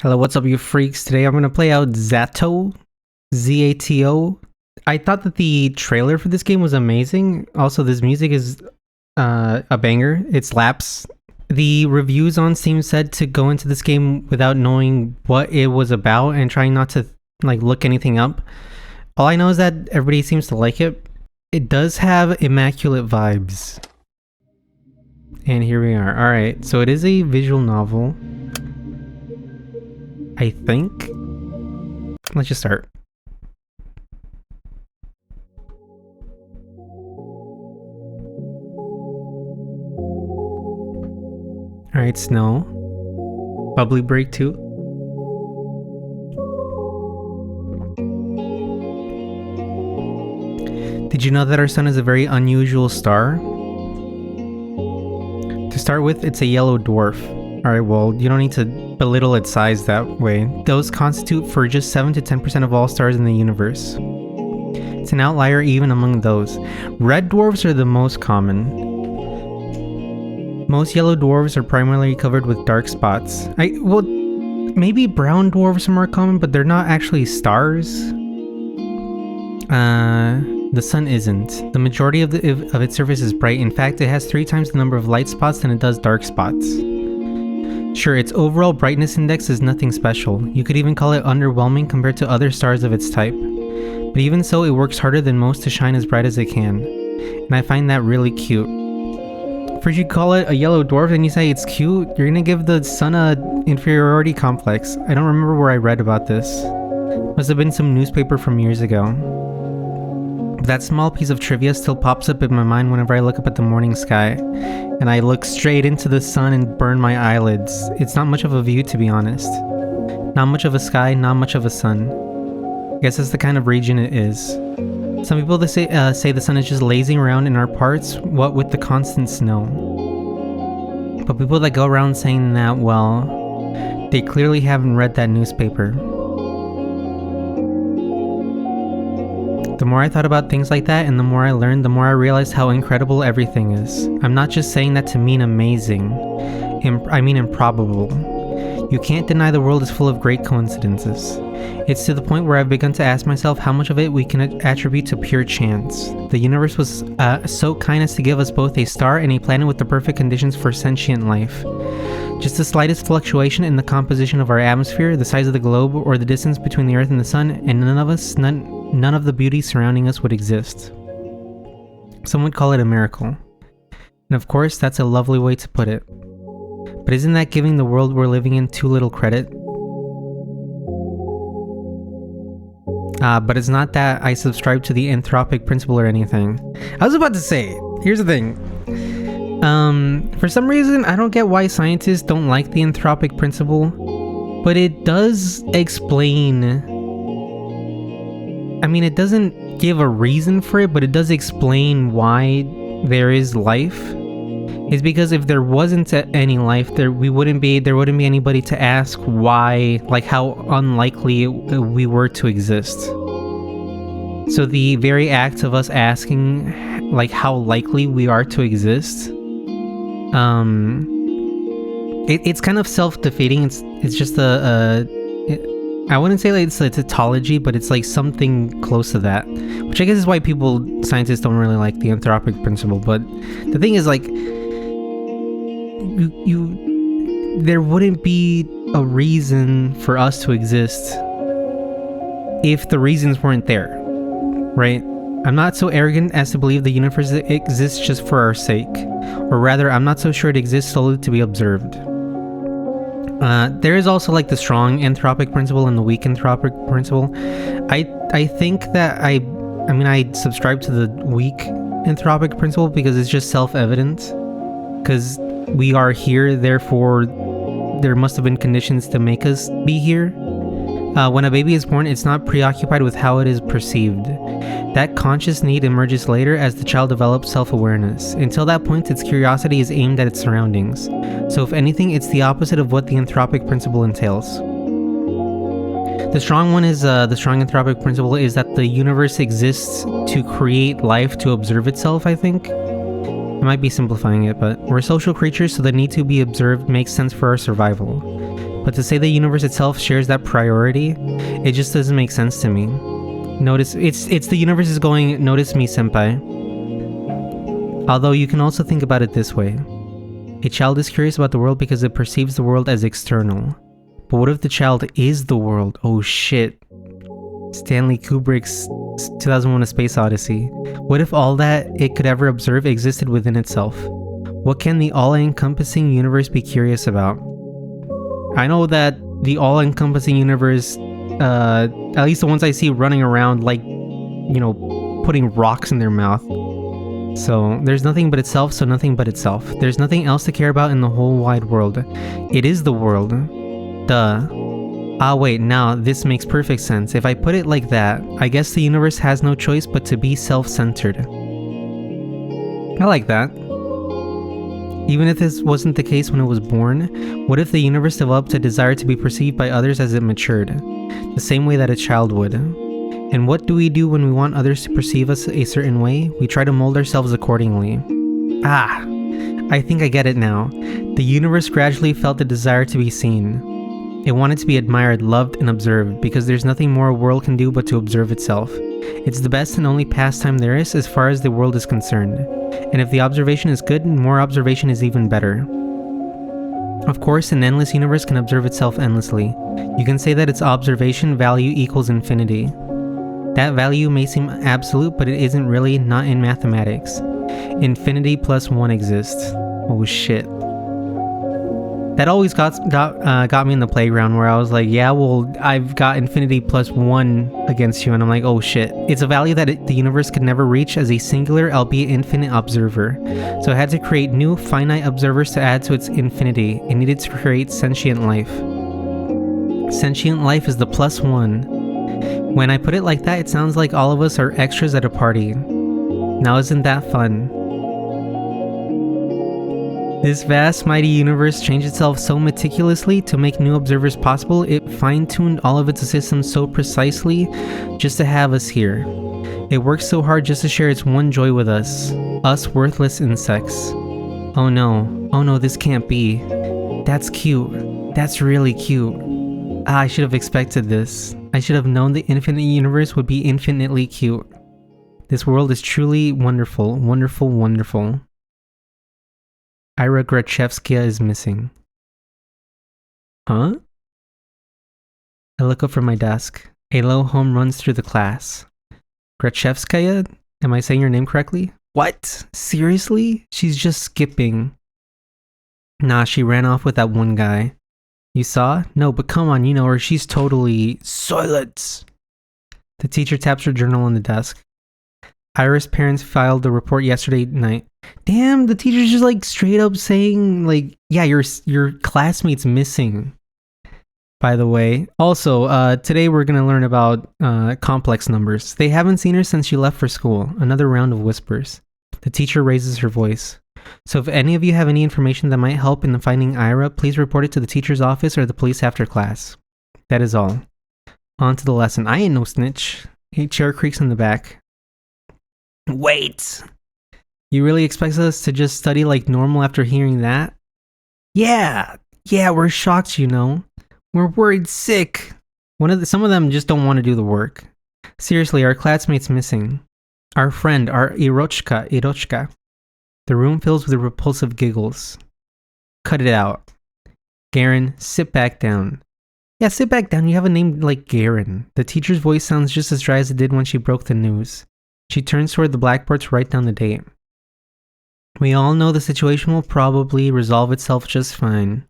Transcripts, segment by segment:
Hello, what's up, you freaks? Today I'm gonna play out Z.A.T.O. Z.A.T.O. I thought that the trailer for this game was amazing. Also, this music is a banger. It slaps. The reviews on Steam said to go into this game without knowing what it was about and trying not to look anything up. All I know is that everybody seems to like it. It does have immaculate vibes. And here we are. Alright, so it is a visual novel, I think. Let's just start. Alright, snow. Bubbly break too. Did you know that our sun is a very unusual star? To start with, it's a yellow dwarf. Alright, well, you don't need to belittle its size that way. Those constitute for just 7 to 10% of all stars in the universe. It's an outlier even among those. Red dwarfs are the most common. Most yellow dwarfs are primarily covered with dark spots. Well, maybe brown dwarfs are more common, but they're not actually stars. The sun isn't. The majority of its surface is bright. In fact, it has 3 times the number of light spots than it does dark spots. Sure, its overall brightness index is nothing special. You could even call it underwhelming compared to other stars of its type. But even so, it works harder than most to shine as bright as it can. And I find that really cute. First you call it a yellow dwarf and you say it's cute, you're gonna give the sun a inferiority complex. I don't remember where I read about this. Must have been some newspaper from years ago. But that small piece of trivia still pops up in my mind whenever I look up at the morning sky. And I look straight into the sun and burn my eyelids. It's not much of a view, to be honest. Not much of a sky, not much of a sun. I guess that's the kind of region it is. Some people say the sun is just lazing around in our parts, what with the constant snow. But people that go around saying that, well, they clearly haven't read that newspaper. The more I thought about things like that and the more I learned, the more I realized how incredible everything is. I'm not just saying that to mean amazing. I mean improbable. You can't deny the world is full of great coincidences. It's to the point where I've begun to ask myself how much of it we can attribute to pure chance. The universe was so kind as to give us both a star and a planet with the perfect conditions for sentient life. Just the slightest fluctuation in the composition of our atmosphere, the size of the globe, or the distance between the Earth and the Sun, and none of the beauty surrounding us would exist. Some would call it a miracle. And of course, that's a lovely way to put it. But isn't that giving the world we're living in too little credit? But it's not that I subscribe to the anthropic principle or anything. I was about to say, here's the thing. For some reason, I don't get why scientists don't like the anthropic principle, but it does explain... I mean, it doesn't give a reason for it, but it does explain why there is life. It's because if there wasn't any life, there wouldn't be anybody to ask why, how unlikely we were to exist. So the very act of us asking, how likely we are to exist, it's kind of self-defeating. It's just I wouldn't say it's a tautology, but it's something close to that, which I guess is why scientists don't really like the anthropic principle. But the thing is, there wouldn't be a reason for us to exist if the reasons weren't there, right? I'm not so arrogant as to believe the universe exists just for our sake, or rather, I'm not so sure it exists solely to be observed. There is also the strong anthropic principle and the weak anthropic principle. I think that I subscribe to the weak anthropic principle because it's just self-evident. Because we are here, therefore there must have been conditions to make us be here. When a baby is born, it's not preoccupied with how it is perceived. That conscious need emerges later as the child develops self-awareness. Until that point, its curiosity is aimed at its surroundings. So if anything, it's the opposite of what the anthropic principle entails. The strong anthropic principle is that the universe exists to create life to observe itself, I think. I might be simplifying it, but we're social creatures, so the need to be observed makes sense for our survival. But to say the universe itself shares that priority, it just doesn't make sense to me. Notice, it's the universe is going, notice me, senpai. Although you can also think about it this way. A child is curious about the world because it perceives the world as external. But what if the child is the world? Oh shit. Stanley Kubrick's 2001: A Space Odyssey. What if all that it could ever observe existed within itself? What can the all-encompassing universe be curious about? I know that the all-encompassing universe, at least the ones I see running around like, you know, putting rocks in their mouth. So there's nothing but itself, so nothing but itself. There's nothing else to care about in the whole wide world. It is the world. Duh. Ah wait, now this makes perfect sense. If I put it like that, I guess the universe has no choice but to be self-centered. I like that. Even if this wasn't the case when it was born, what if the universe developed a desire to be perceived by others as it matured? The same way that a child would. And what do we do when we want others to perceive us a certain way? We try to mold ourselves accordingly. Ah, I think I get it now. The universe gradually felt the desire to be seen. It wanted to be admired, loved, and observed, because there's nothing more a world can do but to observe itself. It's the best and only pastime there is as far as the world is concerned. And if the observation is good, more observation is even better. Of course, an endless universe can observe itself endlessly. You can say that its observation value equals infinity. That value may seem absolute, but it isn't really, not in mathematics. Infinity plus 1 exists. Oh shit. That always got me in the playground where I was like, yeah, well, I've got infinity plus 1 against you, and I'm like, oh shit. It's a value that the universe could never reach as a singular, albeit infinite observer. So it had to create new, finite observers to add to its infinity. It needed to create sentient life. Sentient life is the plus 1. When I put it like that, it sounds like all of us are extras at a party. Now isn't that fun? This vast, mighty universe changed itself so meticulously to make new observers possible, it fine-tuned all of its systems so precisely just to have us here. It works so hard just to share its one joy with us worthless insects. Oh no, this can't be. That's cute. That's really cute. Ah, I should have expected this. I should have known the infinite universe would be infinitely cute. This world is truly wonderful, wonderful, wonderful. Ira Grachevskia is missing. Huh? I look up from my desk. A low hum runs through the class. Grachevskaya? Am I saying your name correctly? What? Seriously? She's just skipping. Nah, she ran off with that one guy. You saw? No, but come on, you know her. She's totally... Silence! The teacher taps her journal on the desk. Ira's parents filed the report yesterday night. Damn, the teacher's just like straight up saying like, yeah, your classmate's missing. By the way. Also, today we're going to learn about complex numbers. They haven't seen her since she left for school. Another round of whispers. The teacher raises her voice. So if any of you have any information that might help in finding Ira, please report it to the teacher's office or the police after class. That is all. On to the lesson. I ain't no snitch. A chair creaks in the back. Wait! You really expect us to just study like normal after hearing that? Yeah, we're shocked, you know. We're worried sick. Some of them just don't want to do the work. Seriously, our classmate's missing. Our friend, our Irochka. The room fills with repulsive giggles. Cut it out. Garen, sit back down. Yeah, sit back down. You have a name like Garen. The teacher's voice sounds just as dry as it did when she broke the news. She turns toward the blackboard to write down the date. We all know the situation will probably resolve itself just fine.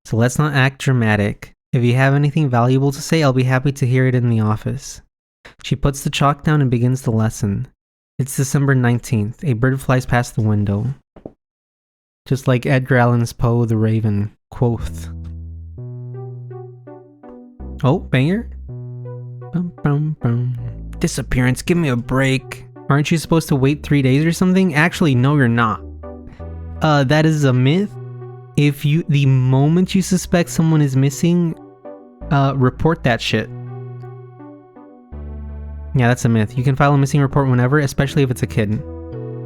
So let's not act dramatic. If you have anything valuable to say, I'll be happy to hear it in the office. She puts the chalk down and begins the lesson. It's December 19th. A bird flies past the window. Just like Edgar Allan's Poe the Raven, quoth. Oh, banger? Bum, bum, bum. Disappearance, give me a break. Aren't you supposed to wait 3 days or something? Actually, no, you're not. That is a myth. The moment you suspect someone is missing, report that shit. Yeah, that's a myth. You can file a missing report whenever, especially if it's a kid.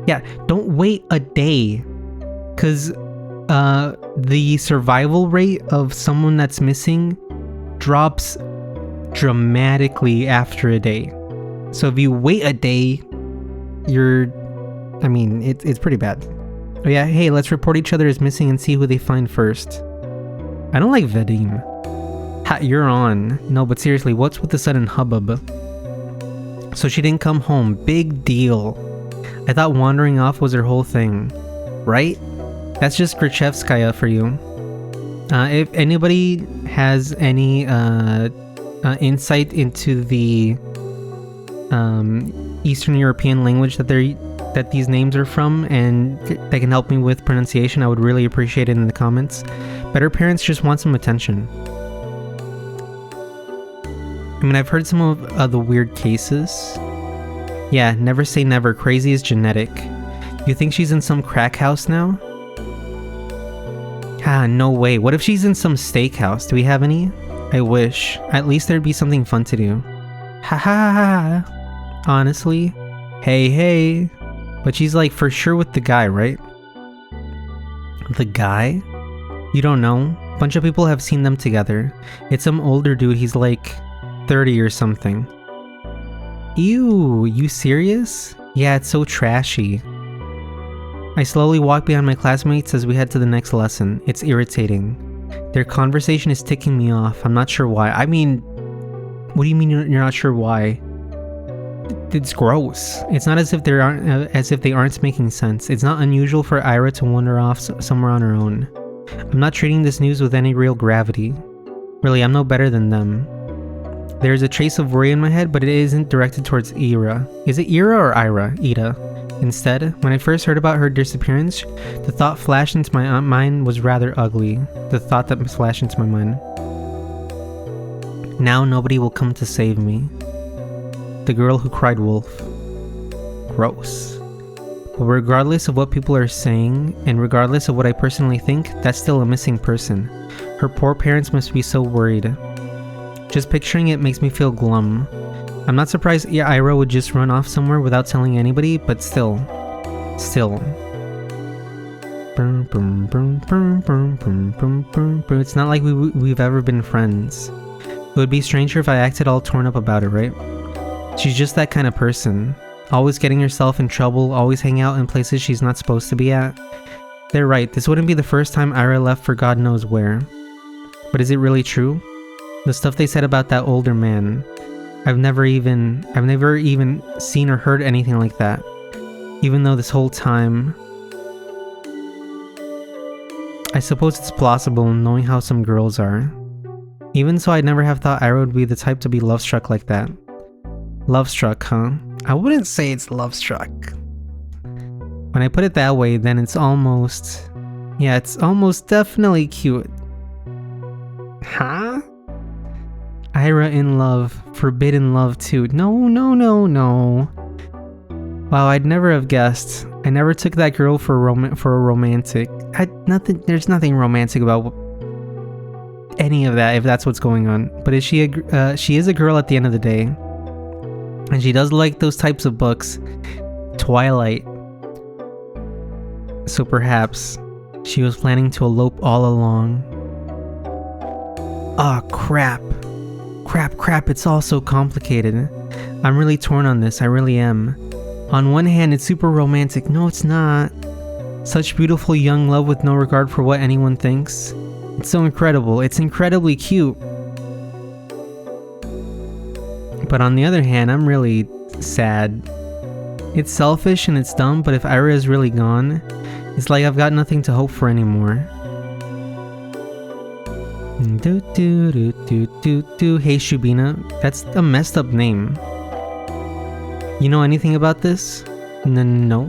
Yeah, don't wait a day. Cause the survival rate of someone that's missing drops dramatically after a day. So if you wait a day, it's pretty bad. Oh yeah, hey, let's report each other as missing and see who they find first. I don't like Vadim. Ha, you're on. No, but seriously, what's with the sudden hubbub? So she didn't come home. Big deal. I thought wandering off was her whole thing. Right? That's just Grachevskaya for you. If anybody has any insight into the Eastern European language that these names are from, and they can help me with pronunciation, I would really appreciate it in the comments. Better parents just want some attention. I mean, I've heard some of the weird cases. Yeah, never say never. Crazy is genetic. You think she's in some crack house now? Ah, no way. What if she's in some steakhouse? Do we have any? I wish. At least there'd be something fun to do. Ha ha ha. Honestly? Hey. But she's like for sure with the guy, right? The guy? You don't know? Bunch of people have seen them together. It's some older dude. He's like 30 or something. Ew, you serious? Yeah, it's so trashy. I slowly walk behind my classmates as we head to the next lesson. It's irritating. Their conversation is ticking me off. I'm not sure why. I mean, what do you mean you're not sure why? It's gross. It's not as if they aren't making sense. It's not unusual for Ira to wander off somewhere on her own. I'm not treating this news with any real gravity. Really, I'm no better than them. There's a trace of worry in my head, but it isn't directed towards Ira. Is it Ira or Ira? Ida. Instead, when I first heard about her disappearance, the thought flashed into my mind was rather ugly. The thought that flashed into my mind. Now nobody will come to save me. The girl who cried wolf. Gross. But regardless of what people are saying, and regardless of what I personally think, that's still a missing person. Her poor parents must be so worried. Just picturing it makes me feel glum. I'm not surprised Ira would just run off somewhere without telling anybody, but still. It's not like we've ever been friends. It would be stranger if I acted all torn up about it, right? She's just that kind of person. Always getting herself in trouble, always hanging out in places she's not supposed to be at. They're right, this wouldn't be the first time Ira left for God knows where. But is it really true? The stuff they said about that older man. I've never even seen or heard anything like that. Even though this whole time... I suppose it's plausible knowing how some girls are. Even so, I'd never have thought Ira would be the type to be love-struck like that. Love-struck, huh? I wouldn't say it's love-struck. When I put it that way, then it's almost... Yeah, it's almost definitely cute. Huh? Ira in love. Forbidden love too. No. Wow, I'd never have guessed. I never took that girl for a romantic. There's nothing romantic about any of that, if that's what's going on. But she is a girl at the end of the day. And she does like those types of books. Twilight. So perhaps she was planning to elope all along. Ah, crap. Crap, it's all so complicated. I'm really torn on this, I really am. On one hand, it's super romantic. No, it's not. Such beautiful young love with no regard for what anyone thinks. It's so incredible. It's incredibly cute. But on the other hand, I'm really sad. It's selfish and it's dumb, but if Ira is really gone, it's like I've got nothing to hope for anymore. Hey Shubina, that's a messed up name. You know anything about this? No.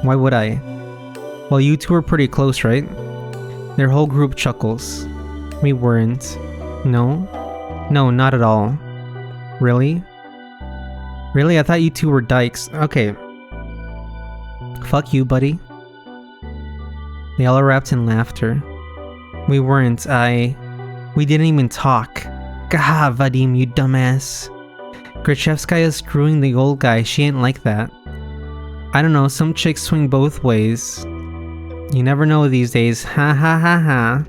Why would I? Well, you two were pretty close, right? Their whole group chuckles. We weren't. No, not at all. Really? Really? I thought you two were dykes. Okay. Fuck you, buddy. They all erupted in laughter. We weren't. We didn't even talk. Gah, Vadim, you dumbass. Grachevskaya's screwing the old guy. She ain't like that. I don't know, some chicks swing both ways. You never know these days. Ha ha ha ha.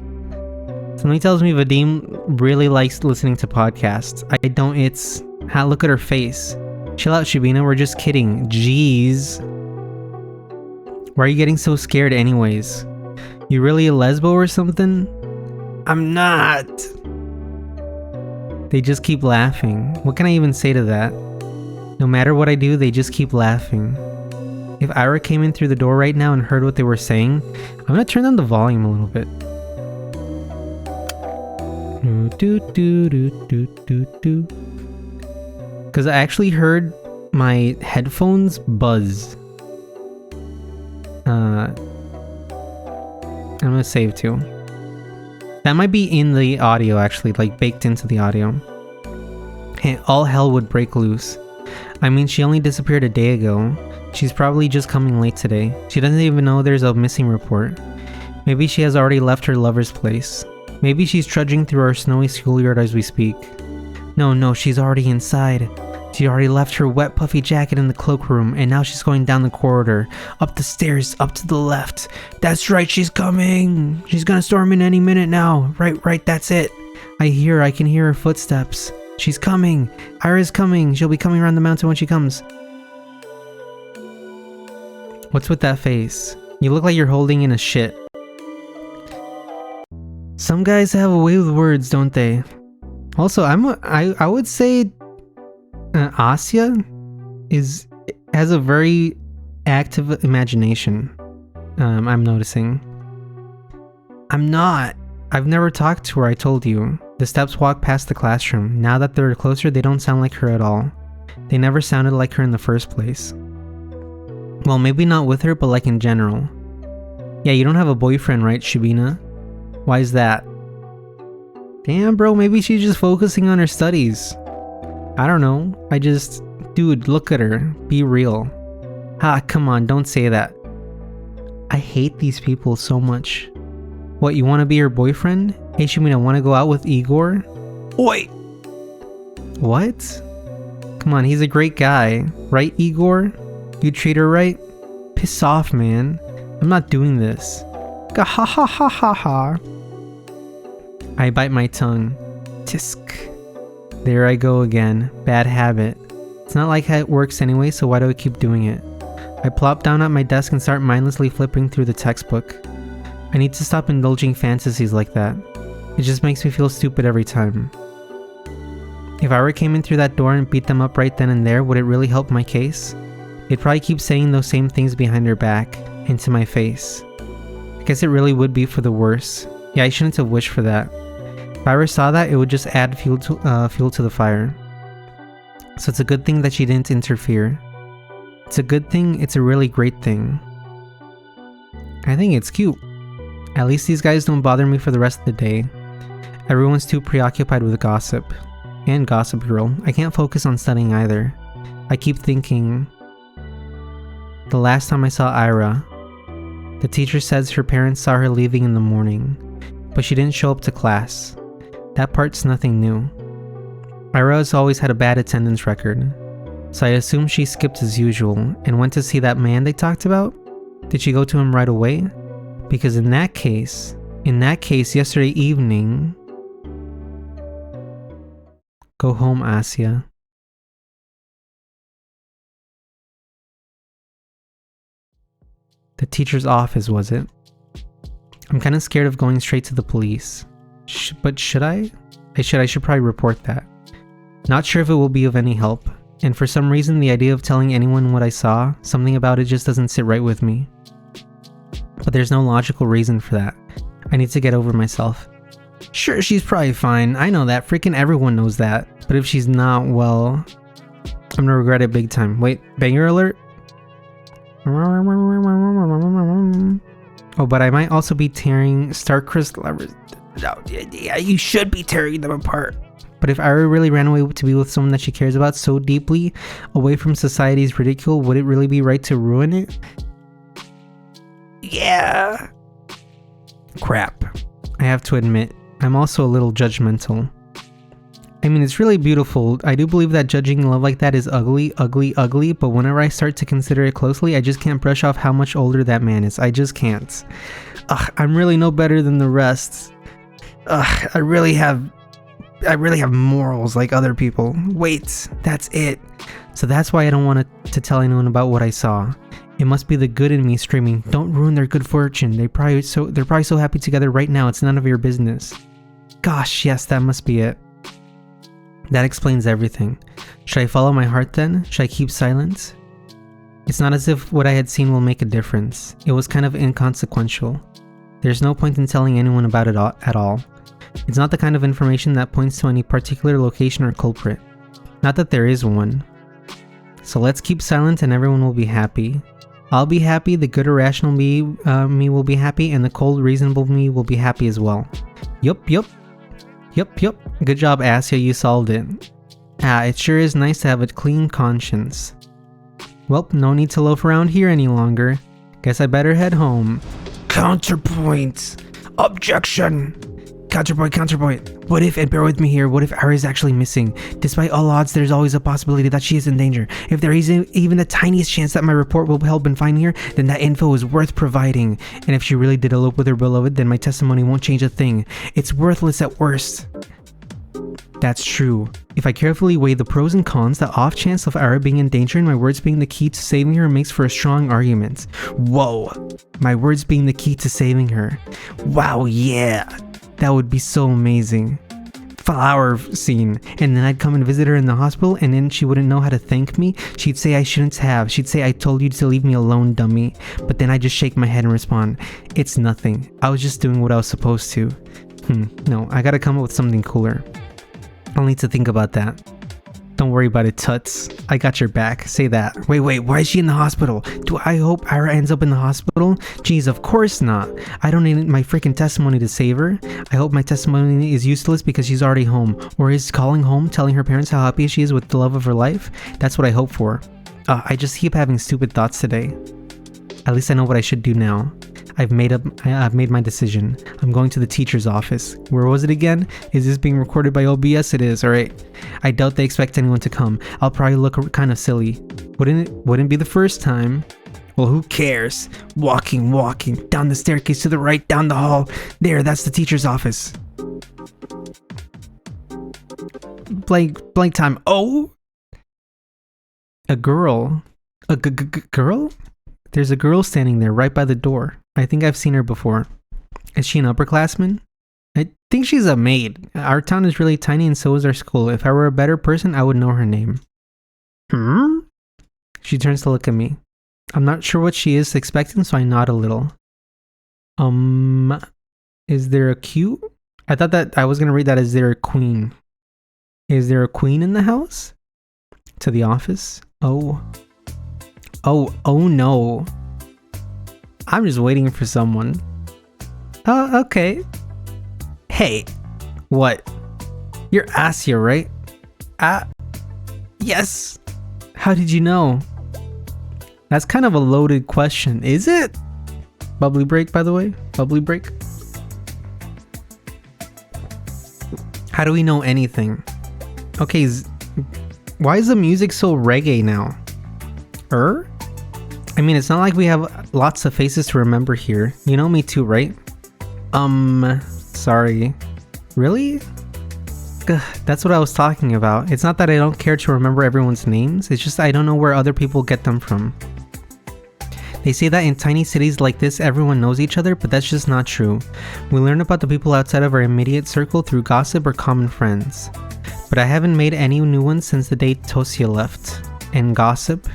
Somebody tells me Vadim really likes listening to podcasts. I don't. It's... Look at her face. Chill out, Shabina. We're just kidding. Jeez. Why are you getting so scared anyways? You really a lesbo or something? I'm not. They just keep laughing. What can I even say to that? No matter what I do, they just keep laughing. If Ira came in through the door right now and heard what they were saying, I'm gonna turn down the volume a little bit. Because I actually heard my headphones buzz. I'm gonna save too. That might be in the audio actually, like baked into the audio. Hey, all hell would break loose. I mean, she only disappeared a day ago. She's probably just coming late today. She doesn't even know there's a missing report. Maybe she has already left her lover's place. Maybe she's trudging through our snowy schoolyard as we speak. No, she's already inside. She already left her wet puffy jacket in the cloakroom, and now she's going down the corridor, up the stairs, up to the left. That's right, she's coming! She's gonna storm in any minute now. Right, that's it. I can hear her footsteps. She's coming. Ira's coming. She'll be coming around the mountain when she comes. What's with that face? You look like you're holding in a shit. Some guys have a way with words, don't they? Also, I would say Asya has a very active imagination. I'm noticing. I'm not. I've never talked to her, I told you. The steps walk past the classroom. Now that they're closer, they don't sound like her at all. They never sounded like her in the first place. Well, maybe not with her, but like in general. Yeah, you don't have a boyfriend, right, Shabina? Why is that? Damn, bro, maybe she's just focusing on her studies. I don't know. Dude, look at her. Be real. Come on, don't say that. I hate these people so much. What, you want to be her boyfriend? Hey, Shabina, want to go out with Igor? Oi! What? Come on, he's a great guy. Right, Igor? You treat her right? Piss off, man. I'm not doing this. Ha ha ha ha ha. I bite my tongue. Tisk. There I go again. Bad habit. It's not like how it works anyway, so why do I keep doing it? I plop down at my desk and start mindlessly flipping through the textbook. I need to stop indulging fantasies like that. It just makes me feel stupid every time. If Ira came in through that door and beat them up right then and there, would it really help my case? They'd probably keep saying those same things behind her back, into my face. I guess it really would be for the worse. Yeah, I shouldn't have wished for that. If Ira saw that, it would just add fuel to the fire. So it's a good thing that she didn't interfere. It's a good thing, it's a really great thing. I think it's cute. At least these guys don't bother me for the rest of the day. Everyone's too preoccupied with gossip. And Gossip Girl. I can't focus on studying either. I keep thinking... The last time I saw Ira, the teacher says her parents saw her leaving in the morning, but she didn't show up to class. That part's nothing new. Ira has always had a bad attendance record, so I assume she skipped as usual and went to see that man they talked about. Did she go to him right away? Because in that case, yesterday evening... Go home, Asya. The teacher's office, was it? I'm kind of scared of going straight to the police. But should I? I should probably report that. Not sure if it will be of any help, and for some reason the idea of telling anyone what I saw, something about it just doesn't sit right with me. But there's no logical reason for that. I need to get over myself. Sure, she's probably fine. I know that. Freaking everyone knows that. But if she's not, well... I'm gonna regret it big time. Wait, banger alert? Oh, but I might also be tearing Star Crystal... Yeah, you should be tearing them apart. But if Ira really ran away to be with someone that she cares about so deeply, away from society's ridicule, would it really be right to ruin it? Yeah. Crap. I have to admit, I'm also a little judgmental. I mean, it's really beautiful. I do believe that judging love like that is ugly, ugly, ugly, but whenever I start to consider it closely, I just can't brush off how much older that man is. I just can't. Ugh, I'm really no better than the rest. Ugh, I really have morals like other people. Wait, that's it. So that's why I don't want to tell anyone about what I saw. It must be the good in me screaming, don't ruin their good fortune. They're probably so happy together right now. It's none of your business. Gosh, yes, that must be it. That explains everything. Should I follow my heart then? Should I keep silent? It's not as if what I had seen will make a difference. It was kind of inconsequential. There's no point in telling anyone about it at all. It's not the kind of information that points to any particular location or culprit. Not that there is one. So let's keep silent and everyone will be happy. I'll be happy, the good irrational me will be happy, and the cold reasonable me will be happy as well. Yup. Good job, Asya, you solved it. It sure is nice to have a clean conscience. Well, no need to loaf around here any longer. Guess I better head home. Counterpoint! Objection! Counterpoint. What if, and bear with me here, what if Ara is actually missing? Despite all odds, there's always a possibility that she is in danger. If there is even the tiniest chance that my report will help in finding her, then that info is worth providing. And if she really did elope with her beloved, then my testimony won't change a thing. It's worthless at worst. That's true. If I carefully weigh the pros and cons, the off chance of Ara being in danger and my words being the key to saving her makes for a strong argument. Whoa! My words being the key to saving her. Wow, yeah! That would be so amazing. Flower scene. And then I'd come and visit her in the hospital and then she wouldn't know how to thank me. She'd say I shouldn't have. She'd say I told you to leave me alone, dummy. But then I'd just shake my head and respond, it's nothing. I was just doing what I was supposed to. No, I gotta come up with something cooler. I'll need to think about that. Don't worry about it, Tuts. I got your back. Say that. Wait, why is she in the hospital? Do I hope Ira ends up in the hospital? Jeez, of course not. I don't need my freaking testimony to save her. I hope my testimony is useless because she's already home. Or is calling home, telling her parents how happy she is with the love of her life? That's what I hope for. I just keep having stupid thoughts today. At least I know what I should do now. I've made my decision. I'm going to the teacher's office. Where was it again? Is this being recorded by OBS? It is, alright. I doubt they expect anyone to come. I'll probably look kind of silly. Wouldn't be the first time. Well, who cares? Walking, down the staircase to the right, down the hall. There, that's the teacher's office. Blank time. Oh! A girl. A girl? There's a girl standing there right by the door. I think I've seen her before. Is she an upperclassman? I think she's a maid. Our town is really tiny and so is our school. If I were a better person, I would know her name. She turns to look at me. I'm not sure what she is expecting, so I nod a little. Is there a Q? I thought that I was going to read that as there a queen. Is there a queen in the house? To the office? Oh no. I'm just waiting for someone. Oh, okay. Hey. What? You're Asya, right? Yes. How did you know? That's kind of a loaded question, is it? Bubbly break, by the way. Bubbly break. How do we know anything? Okay, why is the music so reggae now? I mean, it's not like we have lots of faces to remember here. You know me too, right? Sorry. Really? Ugh, that's what I was talking about. It's not that I don't care to remember everyone's names. It's just I don't know where other people get them from. They say that in tiny cities like this, everyone knows each other, but that's just not true. We learn about the people outside of our immediate circle through gossip or common friends. But I haven't made any new ones since the day Tosia left. And gossip?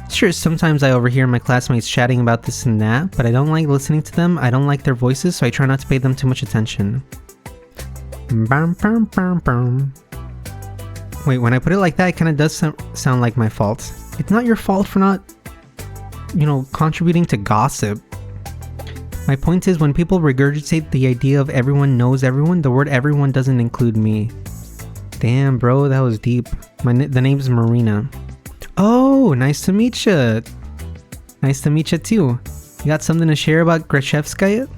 Sure, sometimes I overhear my classmates chatting about this and that, but I don't like listening to them, I don't like their voices, so I try not to pay them too much attention. Wait, when I put it like that, it kind of does sound like my fault. It's not your fault for not, contributing to gossip. My point is, when people regurgitate the idea of everyone knows everyone, the word everyone doesn't include me. Damn, bro, that was deep. The name's Marina. Oh, nice to meet you. Nice to meet you too. You got something to share about Grachevskaya?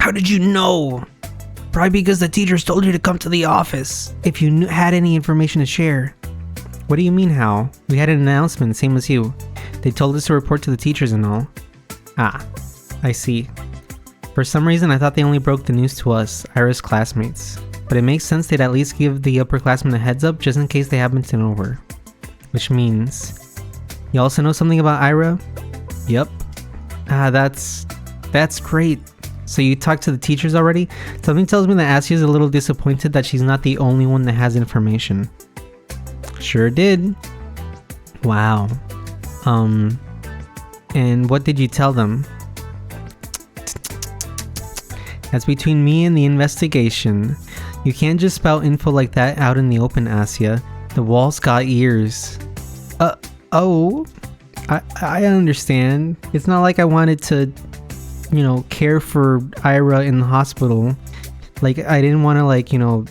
How did you know? Probably because the teachers told you to come to the office if you had any information to share. What do you mean how? We had an announcement, same as you. They told us to report to the teachers and all. Ah, I see. For some reason, I thought they only broke the news to us, Ira's classmates. But it makes sense they'd at least give the upperclassmen a heads up just in case they happen to know her. Which means... You also know something about Ira? Yep. Ah, that's great. So you talked to the teachers already? Something tells me that Asia's a little disappointed that she's not the only one that has information. Sure did. Wow. And what did you tell them? That's between me and the investigation. You can't just spout info like that out in the open, Asia. The walls got ears. Oh. I understand. It's not like I wanted to, you know, care for Ira in the hospital. Like, I didn't want to, like, you know,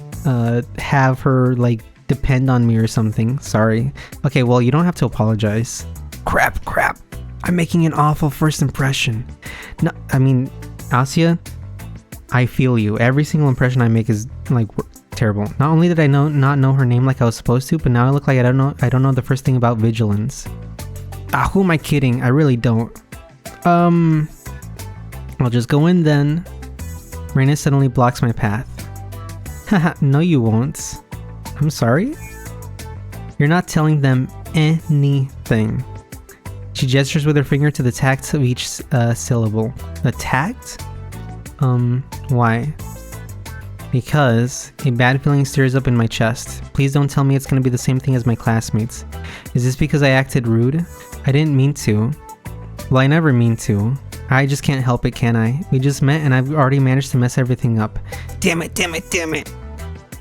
have her, like, depend on me or something. Sorry. Okay, well, you don't have to apologize. Crap. I'm making an awful first impression. No, I mean, Asia, I feel you. Every single impression I make is, like, terrible. Not only did I not know her name like I was supposed to, but now I look like I don't know the first thing about vigilance. Who am I kidding? I really don't. I'll just go in then. Marina suddenly blocks my path. Haha, no you won't. I'm sorry? You're not telling them anything. She gestures with her finger to the tact of each syllable. The tact? Why? Because a bad feeling stirs up in my chest. Please don't tell me it's gonna be the same thing as my classmates. Is this because I acted rude? I didn't mean to. Well, I never mean to. I just can't help it, can I? We just met and I've already managed to mess everything up. Damn it.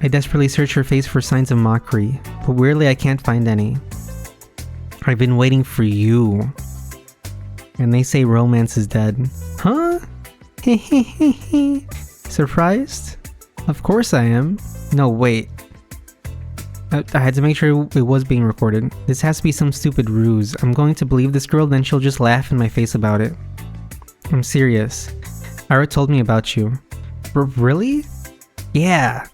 I desperately search her face for signs of mockery, but weirdly I can't find any. I've been waiting for you. And they say romance is dead. Huh? Surprised? Of course I am. No, wait. I had to make sure it was being recorded. This has to be some stupid ruse. I'm going to believe this girl, then she'll just laugh in my face about it. I'm serious. Ira told me about you. Really? Yeah.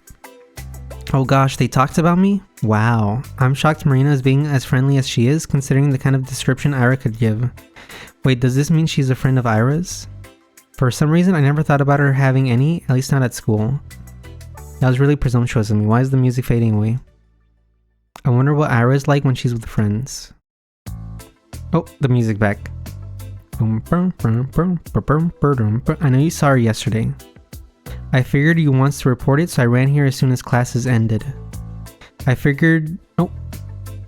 Oh gosh, they talked about me? Wow. I'm shocked Marina is being as friendly as she is, considering the kind of description Ira could give. Wait, does this mean she's a friend of Ira's? For some reason, I never thought about her having any, at least not at school. That was really presumptuous of me. Why is the music fading away? I wonder what Ira is like when she's with friends. Oh, the music back. I know you saw her yesterday. I figured you once to report it, so I ran here as soon as classes ended. I figured... Oh,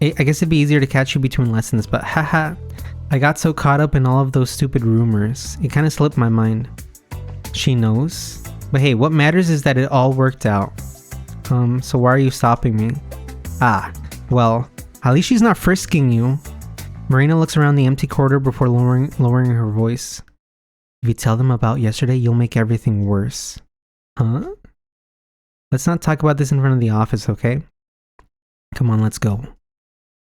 I guess it'd be easier to catch you between lessons, but haha. I got so caught up in all of those stupid rumors. It kind of slipped my mind. She knows. But hey, what matters is that it all worked out. So why are you stopping me? Ah, well, at least she's not frisking you. Marina looks around the empty corridor before lowering her voice. If you tell them about yesterday, you'll make everything worse. Huh? Let's not talk about this in front of the office, okay? Come on, let's go.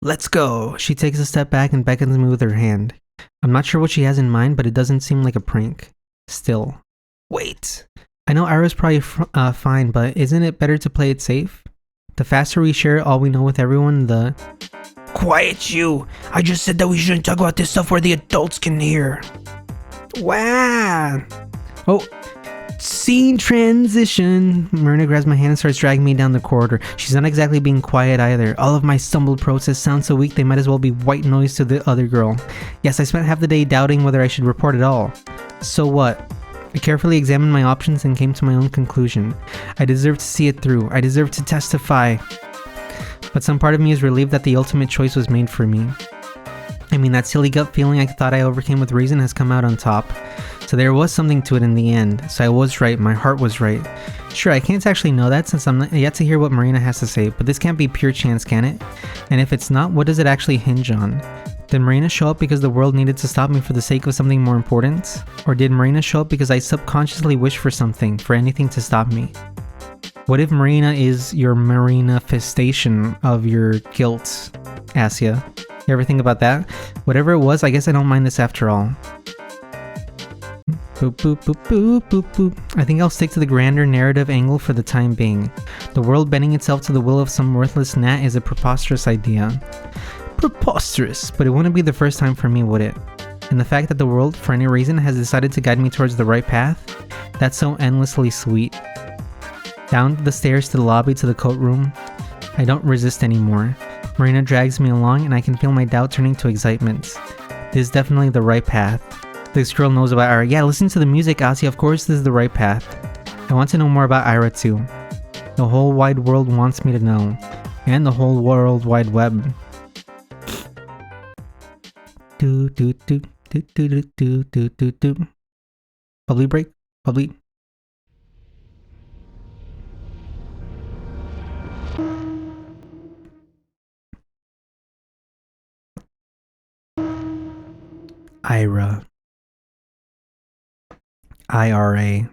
Let's go! She takes a step back and beckons me with her hand. I'm not sure what she has in mind, but it doesn't seem like a prank. Still. Wait! I know Ira's probably fine, but isn't it better to play it safe? The faster we share all we know with everyone, the... Quiet you! I just said that we shouldn't talk about this stuff where the adults can hear. Wow! Oh, scene transition! Marina grabs my hand and starts dragging me down the corridor. She's not exactly being quiet either. All of my stumbled process sounds so weak they might as well be white noise to the other girl. Yes, I spent half the day doubting whether I should report at all. So what? I carefully examined my options and came to my own conclusion. I deserve to see it through. I deserve to testify. But some part of me is relieved that the ultimate choice was made for me. I mean, that silly gut feeling I thought I overcame with reason has come out on top. So there was something to it in the end. So I was right. My heart was right. Sure, I can't actually know that since I'm yet to hear what Marina has to say, but this can't be pure chance, can it? And if it's not, what does it actually hinge on? Did Marina show up because the world needed to stop me for the sake of something more important? Or did Marina show up because I subconsciously wished for something, for anything to stop me? What if Marina is your Marina-festation of your guilt, Asia? You ever think about that? Whatever it was, I guess I don't mind this after all. Boop, boop, boop, boop, boop, boop. I think I'll stick to the grander narrative angle for the time being. The world bending itself to the will of some worthless gnat is a preposterous idea. Preposterous, but it wouldn't be the first time for me, would it? And the fact that the world, for any reason, has decided to guide me towards the right path, that's so endlessly sweet. Down the stairs to the lobby to the coat room, I don't resist anymore. Marina drags me along and I can feel my doubt turning to excitement. This is definitely the right path. This girl knows about Ira. Yeah, listen to the music, Asi. Of course this is the right path. I want to know more about Ira too. The whole wide world wants me to know. And the whole world wide web. Do do do do do do do do do. Bubbly break. Bubbly. Ira. IRA.